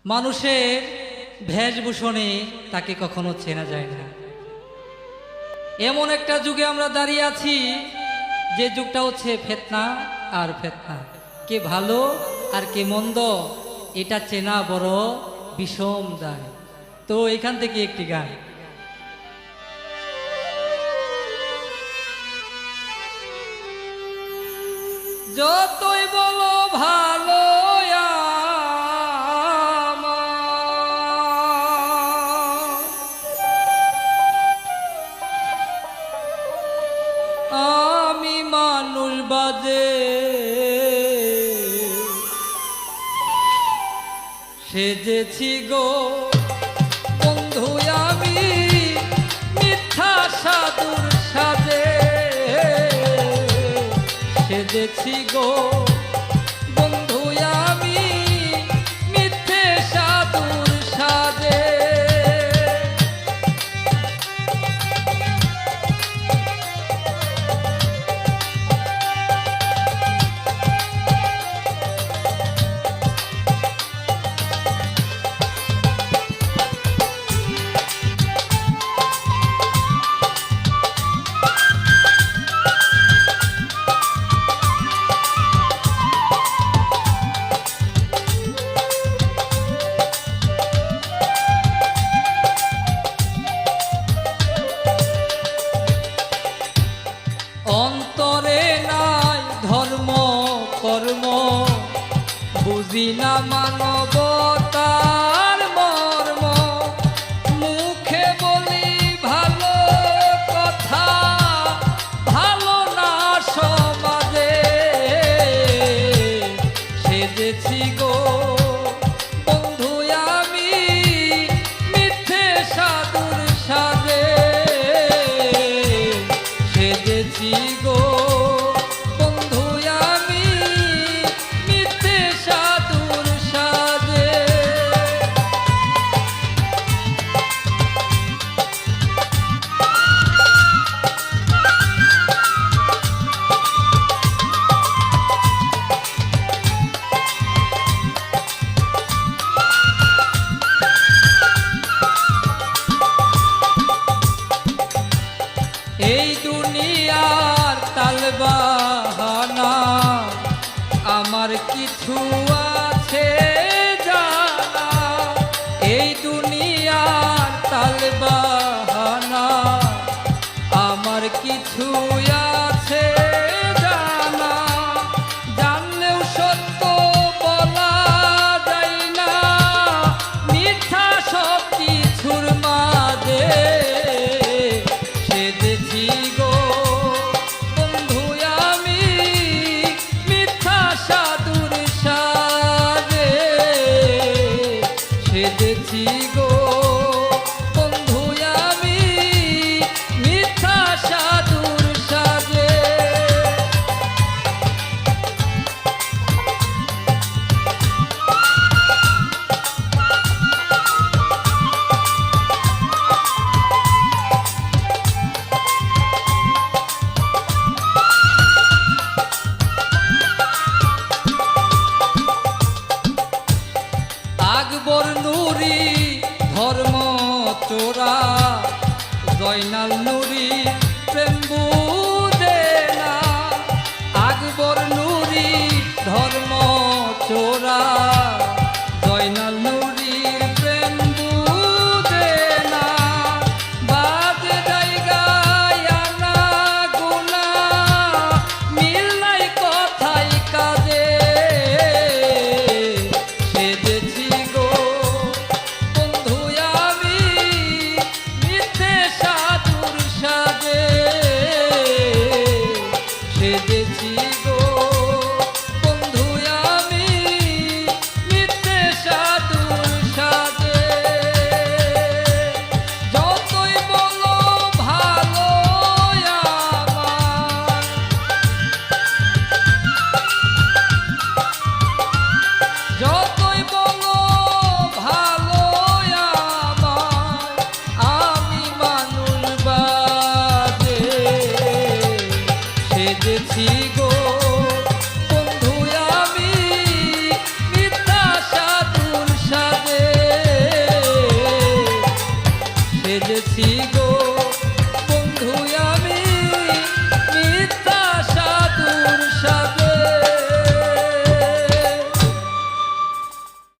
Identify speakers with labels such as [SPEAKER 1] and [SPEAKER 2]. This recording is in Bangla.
[SPEAKER 1] মানুষের বেশভূষণে তাকে কখনো চেনা যায় না। এমন একটা যুগে আমরা দাঁড়িয়ে আছি যে যুগটা হচ্ছে ফিতনা আর ফিতনা, কে ভালো আর কে মন্দ এটা চেনা বড় বিষম দায়। তো এখান থেকে একটি গান। যতই বলো ভালো আমি মানুষ বাজে সেজেছি গো বন্ধু আমি মিথ্যা সাধুর সাজে সেজেছি গো বন্ধু আমি মিথ্যে সাধুর সাজে। অন্তরে নাই ধর্ম কর্ম বুঝি না মানবতার মর্ম, মুখে বলি ভালো কথা ভালো না সমাজে সেজেছি গো বন্ধু আমি মিথ্যে সাধুর সাজে সেজেছি গো বন্ধু আমি মিথ্যে সাধুর সাজে। এই দুনিয়ার তালবাহানা আমার কিছু আছে জানা, এই দুনিয়ার তালবাহানা আমার কিছু আছে জানা, জানলেও সত্য বলা যায় না মিথ্যা সব কিছুর মাঝে সেজেছি গো বন্ধু আমি মিথ্যা সাধুর সাজে সেজেছি গো বন্ধু আমি মিথ্যা সাধুর সাজে। আকবর নুরি ধর্ম চোরা জয়নাল নুরি প্রেম বুঝে না, আকবর নুরি ধর্ম চোরা জয়নাল নুরি প্রেম বুঝে না, বাজে জায়গায় আনা গুনা মিল নাই কথাই কাজে সেজেছি গো বন্ধু আমি মিথ্যে সাধুর সাজে সেজেছি গো বন্ধু আমি এসেছি গো